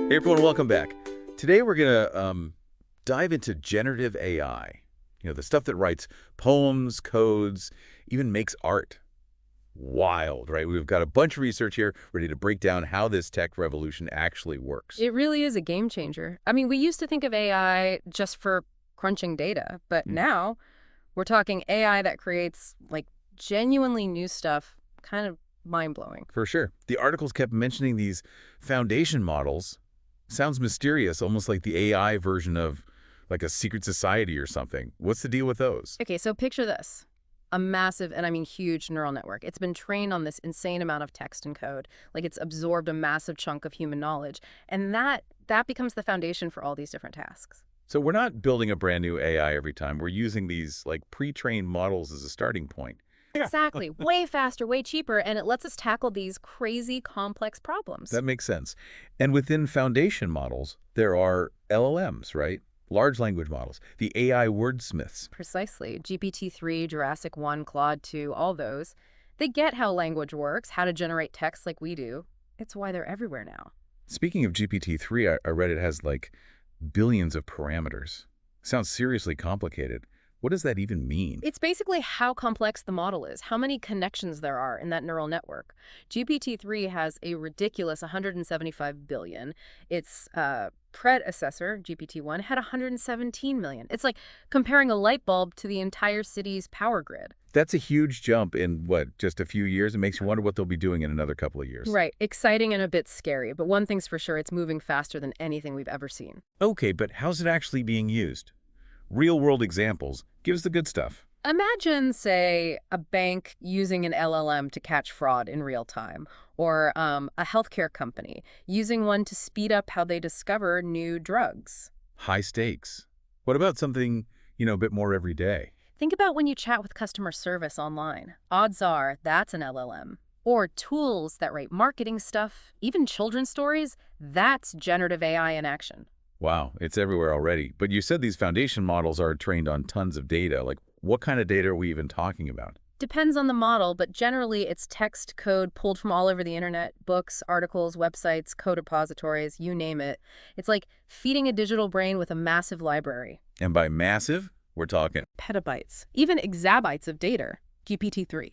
Hey everyone, welcome back. Today we're going to dive into generative AI. The stuff that writes poems, codes, even makes art. Wild, right? We've got a bunch of research here ready to break down how this tech revolution actually works. It really is a game changer. I mean, we used to think of AI just for crunching data, but now we're talking AI that creates like genuinely new stuff, kind of mind-blowing. For sure. The articles kept mentioning these foundation models. Sounds mysterious, almost like the AI version of like a secret society or something. What's the deal with those? Okay, so picture this. A massive, and I mean huge, neural network. It's been trained on this insane amount of text and code. Like it's absorbed a massive chunk of human knowledge. And that becomes the foundation for all these different tasks. So we're not building a brand new AI every time. We're using these like pre-trained models as a starting point. Exactly. Way faster, way cheaper, and it lets us tackle these crazy, complex problems. That makes sense. And within foundation models, there are LLMs, right? Large language models, the AI wordsmiths. Precisely. GPT-3, Jurassic 1, Claude 2, all those. They get how language works, how to generate text like we do. It's why they're everywhere now. Speaking of GPT-3, I read it has like billions of parameters. Sounds seriously complicated. What does that even mean? It's basically how complex the model is, how many connections there are in that neural network. GPT-3 has a ridiculous 175 billion. Its predecessor, GPT-1, had 117 million. It's like comparing a light bulb to the entire city's power grid. That's a huge jump in, what, just a few years? It makes you wonder what they'll be doing in another couple of years. Right. Exciting and a bit scary. But one thing's for sure, it's moving faster than anything we've ever seen. Okay, but how's it actually being used? Real-world examples. Give us the good stuff. Imagine, say, a bank using an LLM to catch fraud in real time, or a healthcare company using one to speed up how they discover new drugs. High stakes. What about something, a bit more everyday? Think about when you chat with customer service online. Odds are that's an LLM. Or tools that write marketing stuff, even children's stories, that's generative AI in action. Wow, it's everywhere already. But you said these foundation models are trained on tons of data. Like, what kind of data are we even talking about? Depends on the model, but generally it's text code pulled from all over the internet, books, articles, websites, code repositories, you name it. It's like feeding a digital brain with a massive library. And by massive, we're talking Petabytes, even exabytes of data. GPT-3.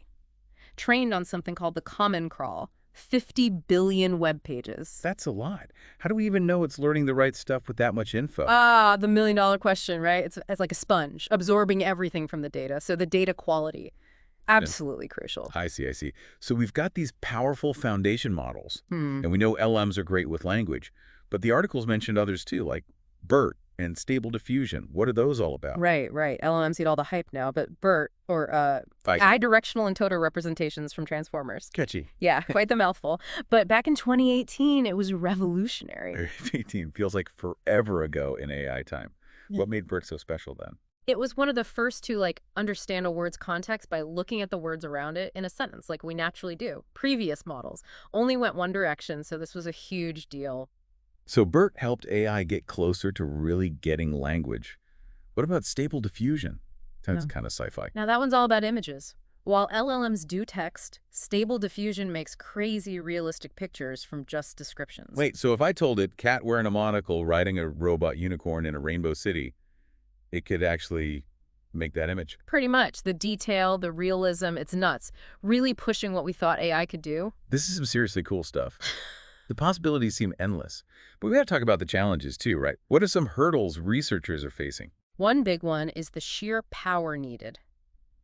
Trained on something called the Common Crawl. 50 billion web pages. That's a lot. How do we even know it's learning the right stuff with that much info? The million-dollar question, right? It's like a sponge, absorbing everything from the data. So the data quality, absolutely crucial. I see. So we've got these powerful foundation models, and we know LMs are great with language, but the articles mentioned others too, like BERT and Stable Diffusion. What are those all about? Right. LLMs eat all the hype now, but BERT, or bidirectional and total representations from Transformers. Catchy. Yeah, quite the mouthful. But back in 2018, it was revolutionary. 18 feels like forever ago in AI time. What made BERT so special then? It was one of the first to understand a word's context by looking at the words around it in a sentence like we naturally do. Previous models only went one direction, so this was a huge deal. So BERT helped AI get closer to really getting language. What about Stable Diffusion? Sounds kind of sci-fi. Now that one's all about images. While LLMs do text, Stable Diffusion makes crazy realistic pictures from just descriptions. Wait, so if I told it cat wearing a monocle riding a robot unicorn in a rainbow city, it could actually make that image? Pretty much. The detail, the realism, it's nuts. Really pushing what we thought AI could do. This is some seriously cool stuff. The possibilities seem endless. But we have to talk about the challenges too, right? What are some hurdles researchers are facing? One big one is the sheer power needed.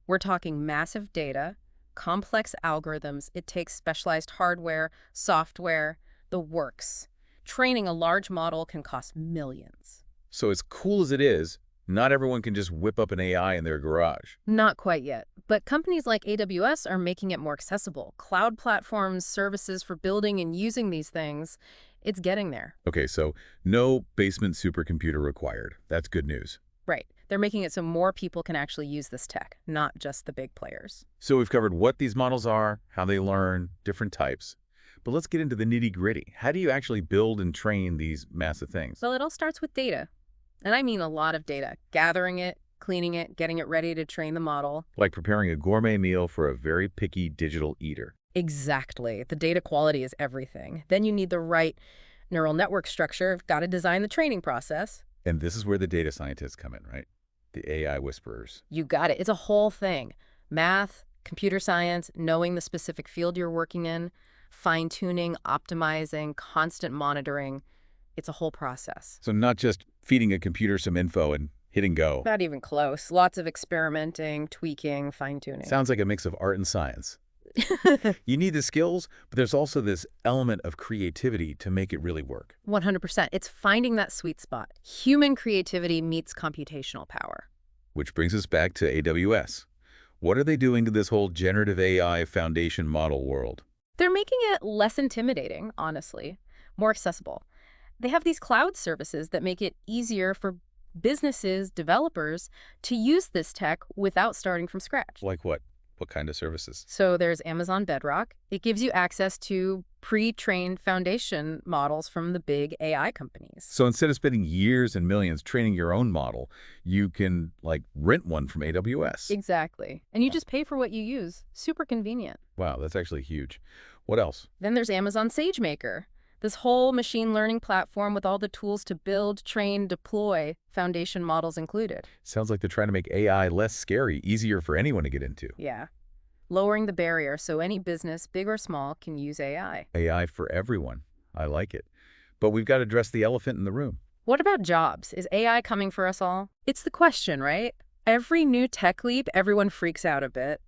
We're talking massive data, complex algorithms. It takes specialized hardware, software, the works. Training a large model can cost millions. So as cool as it is, not everyone can just whip up an AI in their garage. Not quite yet. But companies like AWS are making it more accessible. Cloud platforms, services for building and using these things, it's getting there. Okay, so no basement supercomputer required. That's good news. Right. They're making it so more people can actually use this tech, not just the big players. So we've covered what these models are, how they learn, different types. But let's get into the nitty-gritty. How do you actually build and train these massive things? Well, it all starts with data. And I mean a lot of data. Gathering it, cleaning it, getting it ready to train the model. Like preparing a gourmet meal for a very picky digital eater. Exactly. The data quality is everything. Then you need the right Neural network structure, got to design the training process. And this is where the data scientists come in, right? The AI whisperers. You got it. It's a whole thing. Math, computer science, knowing the specific field you're working in, fine-tuning, optimizing, constant monitoring. It's a whole process. So not just feeding a computer some info and hitting go. Not even close. Lots of experimenting, tweaking, fine-tuning. Sounds like a mix of art and science. You need the skills, but there's also this element of creativity to make it really work. 100%. It's finding that sweet spot. Human creativity meets computational power. Which brings us back to AWS. What are they doing to this whole generative AI foundation model world? They're making it less intimidating, honestly, more accessible. They have these cloud services that make it easier for businesses, developers, to use this tech without starting from scratch. Like what? What kind of services? So there's Amazon Bedrock. It gives you access to pre-trained foundation models from the big AI companies. So instead of spending years and millions training your own model, you can, like, rent one from AWS. Exactly. And you just pay for what you use. Super convenient. Wow, that's actually huge. What else? Then there's Amazon SageMaker, this whole machine learning platform with all the tools to build, train, deploy, foundation models included. Sounds like they're trying to make AI less scary, easier for anyone to get into. Yeah. Lowering the barrier so any business, big or small, can use AI. AI for everyone. I like it. But we've got to address the elephant in the room. What about jobs? Is AI coming for us all? It's the question, right? Every new tech leap, everyone freaks out a bit.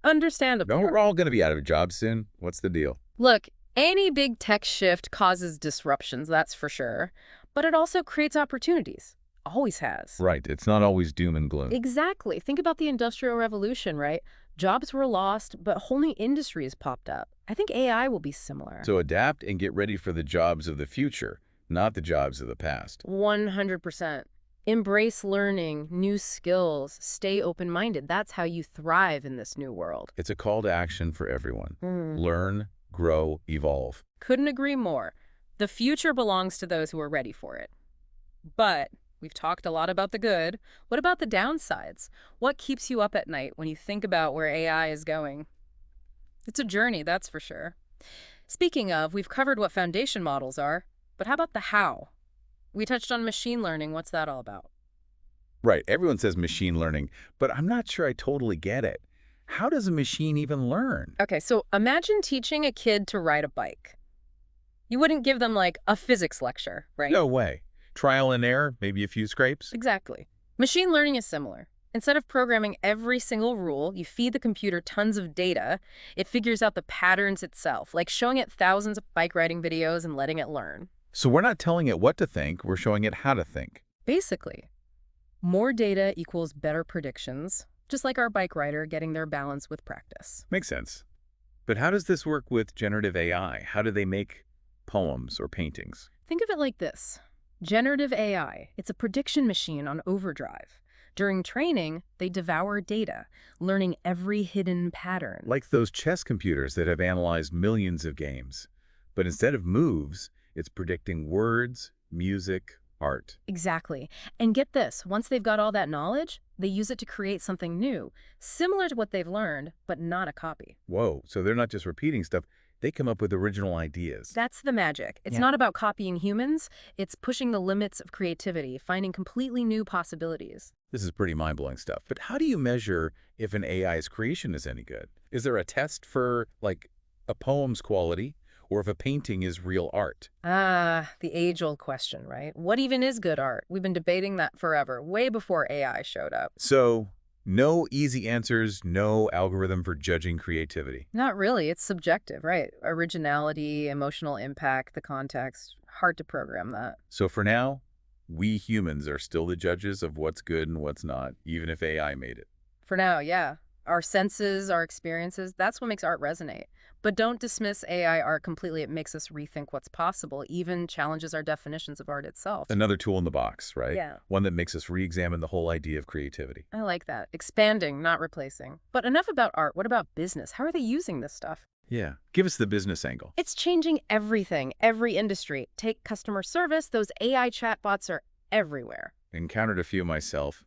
Understandable. No, we're all going to be out of jobs soon. What's the deal? Look, any big tech shift causes disruptions, that's for sure. But it also creates opportunities. Always has. Right. It's not always doom and gloom. Exactly. Think about the Industrial Revolution, right? Jobs were lost, but whole new industries popped up. I think AI will be similar. So adapt and get ready for the jobs of the future, not the jobs of the past. 100%. Embrace learning, new skills, stay open-minded. That's how you thrive in this new world. It's a call to action for everyone. Learn, grow, evolve. Couldn't agree more. The future belongs to those who are ready for it. But we've talked a lot about the good. What about the downsides? What keeps you up at night when you think about where AI is going? It's a journey, that's for sure. Speaking of, we've covered what foundation models are, but how about the how? We touched on machine learning. What's that all about? Right. Everyone says machine learning, but I'm not sure I totally get it. How does a machine even learn? Okay, so imagine teaching a kid to ride a bike. You wouldn't give them, like, a physics lecture, right? No way. Trial and error, maybe a few scrapes? Exactly. Machine learning is similar. Instead of programming every single rule, you feed the computer tons of data. It figures out the patterns itself, like showing it thousands of bike riding videos and letting it learn. So we're not telling it what to think, we're showing it how to think. Basically, more data equals better predictions, just like our bike rider getting their balance with practice. Makes sense. But how does this work with generative AI? How do they make poems or paintings? Think of it like this. Generative AI, it's a prediction machine on overdrive. During training, they devour data, learning every hidden pattern. Like those chess computers that have analyzed millions of games. But instead of moves, it's predicting words, music, art. Exactly. And get this, once they've got all that knowledge, they use it to create something new, similar to what they've learned, but not a copy. Whoa, so they're not just repeating stuff, they come up with original ideas. That's the magic. It's Yeah. not about copying humans, it's pushing the limits of creativity, finding completely new possibilities. This is pretty mind-blowing stuff. But how do you measure if an AI's creation is any good? Is there a test for, like, a poem's quality, or if a painting is real art? Ah, the age-old question, right? What even is good art? We've been debating that forever, way before AI showed up. So, no easy answers, no algorithm for judging creativity. Not really. It's subjective, right? Originality, emotional impact, the context. Hard to program that. So for now, we humans are still the judges of what's good and what's not, even if AI made it. For now, yeah. Our senses, our experiences, that's what makes art resonate. But don't dismiss AI art completely. It makes us rethink what's possible, even challenges our definitions of art itself. Another tool in the box, right? Yeah. One that makes us re-examine the whole idea of creativity. I like that. Expanding, not replacing. But enough about art. What about business? How are they using this stuff? Yeah. Give us the business angle. It's changing everything, every industry. Take customer service. Those AI chatbots are everywhere. Encountered a few myself.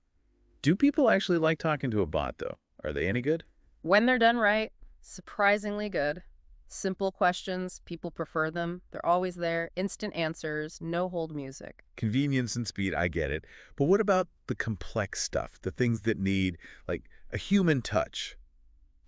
Do people actually like talking to a bot, though? Are they any good? When they're done right, surprisingly good. Simple questions, people prefer them. They're always there, instant answers, no hold music. Convenience and speed, I get it. But what about the complex stuff, the things that need, like, a human touch?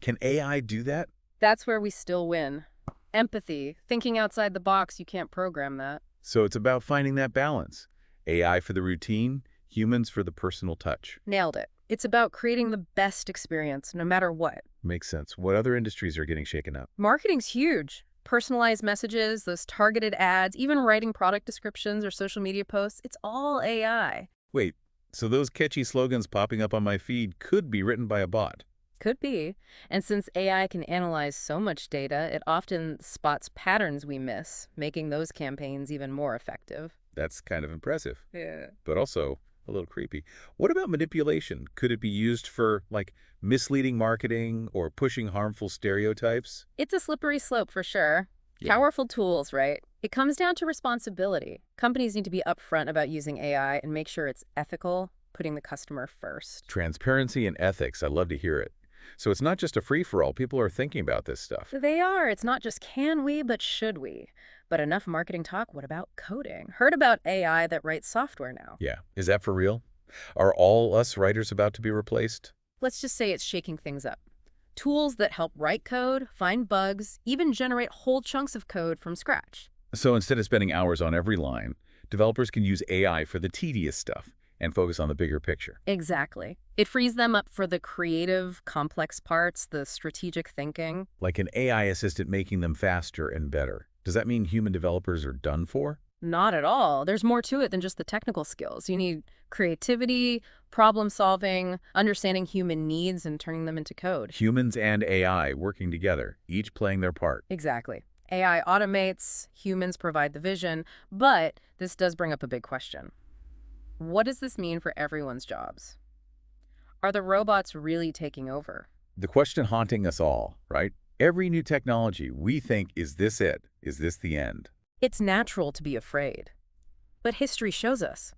Can AI do that? That's where we still win. Empathy, thinking outside the box, you can't program that. So it's about finding that balance. AI for the routine, humans for the personal touch. Nailed it. It's about creating the best experience, no matter what. Makes sense. What other industries are getting shaken up? Marketing's huge. Personalized messages, those targeted ads, even writing product descriptions or social media posts, it's all AI. Wait, so those catchy slogans popping up on my feed could be written by a bot? Could be. And since AI can analyze so much data, it often spots patterns we miss, making those campaigns even more effective. That's kind of impressive, Yeah. but also a little creepy. What about manipulation? Could it be used for, like, misleading marketing or pushing harmful stereotypes? It's a slippery slope for sure. Yeah. Powerful tools, right? It comes down to responsibility. Companies need to be upfront about using AI and make sure it's ethical, putting the customer first. Transparency and ethics, I love to hear it. So it's not just a free-for-all. People are thinking about this stuff. They are. It's not just can we, but should we. But enough marketing talk. What about coding? Heard about AI that writes software now. Yeah. Is that for real? Are all us writers about to be replaced? Let's just say it's shaking things up. Tools that help write code, find bugs, even generate whole chunks of code from scratch. So instead of spending hours on every line, developers can use AI for the tedious stuff and focus on the bigger picture. Exactly. It frees them up for the creative, complex parts, the strategic thinking. Like an AI assistant making them faster and better. Does that mean human developers are done for? Not at all. There's more to it than just the technical skills. You need creativity, problem solving, understanding human needs, and turning them into code. Humans and AI working together, each playing their part. Exactly. AI automates, humans provide the vision, but this does bring up a big question. What does this mean for everyone's jobs? Are the robots really taking over? The question haunting us all, right? Every new technology, we think, is this it? Is this the end? It's natural to be afraid. But history shows us.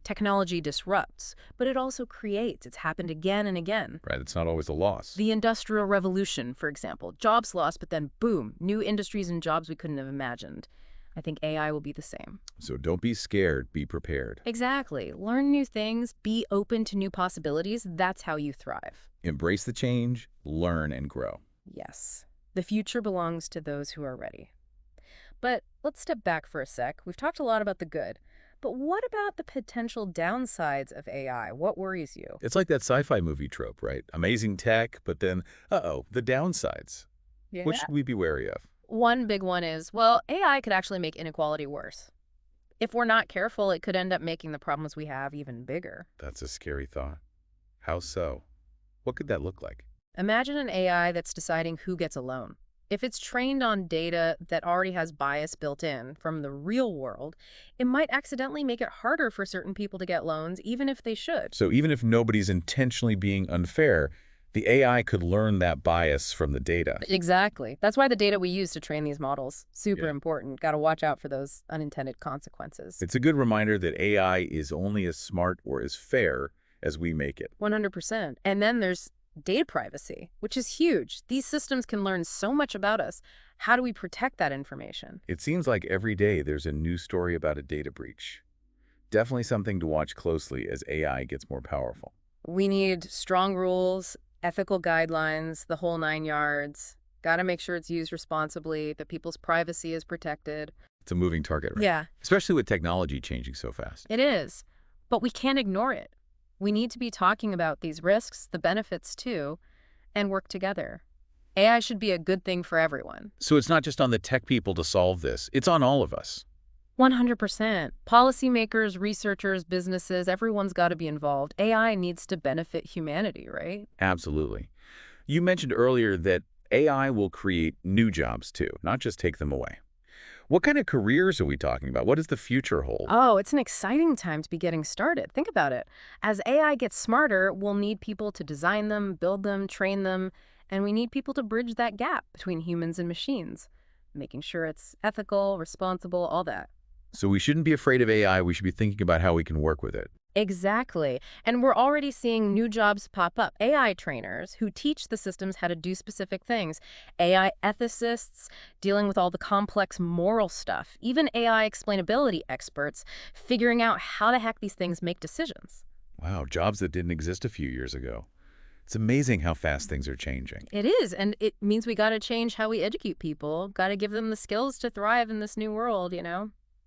Technology disrupts, but it also creates. It's happened again and again. Right, it's not always a loss. The Industrial Revolution, for example. Jobs lost, but then boom, new industries and jobs we couldn't have imagined. I think AI will be the same. So don't be scared, be prepared. Exactly. Learn new things, be open to new possibilities. That's how you thrive. Embrace the change, learn and grow. Yes. The future belongs to those who are ready. But let's step back for a sec. We've talked a lot about the good. But what about the potential downsides of AI? What worries you? It's like that sci-fi movie trope, right? Amazing tech, but then, the downsides. What should we be wary of? One big one is, well, AI could actually make inequality worse. If we're not careful, it could end up making the problems we have even bigger. That's a scary thought. How so? What could that look like? Imagine an AI that's deciding who gets a loan. If it's trained on data that already has bias built in from the real world, it might accidentally make it harder for certain people to get loans, even if they should. So even if nobody's intentionally being unfair, the AI could learn that bias from the data. Exactly. That's why the data we use to train these models, super Yeah. important. Got to watch out for those unintended consequences. It's a good reminder that AI is only as smart or as fair as we make it. 100%. And then there's data privacy, which is huge. These systems can learn so much about us. How do we protect that information? It seems like every day there's a new story about a data breach. Definitely something to watch closely as AI gets more powerful. We need strong rules, ethical guidelines, the whole 9 yards. Got to make sure it's used responsibly, that people's privacy is protected. It's a moving target, right? Yeah, Especially with technology changing so fast. it is. But we can't ignore it. We need to be talking about these risks, the benefits too, and work together. AI should be a good thing for everyone. So it's not just on the tech people to solve this. It's on all of us. 100%. Policymakers, researchers, businesses, everyone's got to be involved. AI needs to benefit humanity, right? Absolutely. You mentioned earlier that AI will create new jobs too, not just take them away. What kind of careers are we talking about? What does the future hold? Oh, it's an exciting time to be getting started. Think about it. As AI gets smarter, we'll need people to design them, build them, train them, and we need people to bridge that gap between humans and machines, making sure it's ethical, responsible, all that. So we shouldn't be afraid of AI. We should be thinking about how we can work with it. Exactly. And we're already seeing new jobs pop up. AI trainers who teach the systems how to do specific things, AI ethicists dealing with all the complex moral stuff, even AI explainability experts figuring out how the heck these things make decisions. Wow, jobs that didn't exist a few years ago. It's amazing how fast things are changing. It is, and it means we got to change how we educate people, got to give them the skills to thrive in this new world.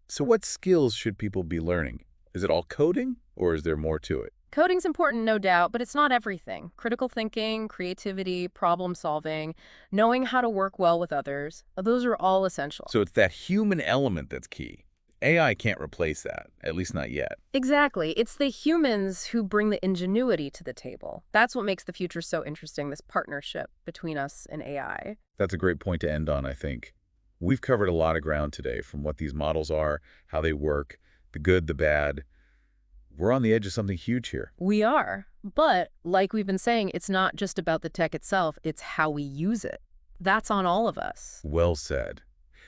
So what skills should people be learning? Is it all coding, or is there more to it? Coding's important, no doubt, but it's not everything. Critical thinking, creativity, problem solving, knowing how to work well with others, those are all essential. So it's that human element that's key. AI can't replace that, at least not yet. Exactly. It's the humans who bring the ingenuity to the table. That's what makes the future so interesting, this partnership between us and AI. That's a great point to end on, I think. We've covered a lot of ground today, from what these models are, how they work, the good, the bad. We're on the edge of something huge here. We are. But, like we've been saying, it's not just about the tech itself, it's how we use it. That's on all of us. Well said.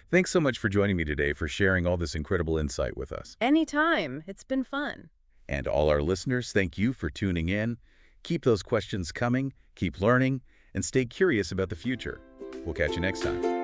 Thanks so much for joining me today, for sharing all this incredible insight with us. Anytime. It's been fun. And all our listeners, thank you for tuning in. Keep those questions coming, keep learning, and stay curious about the future. We'll catch you next time.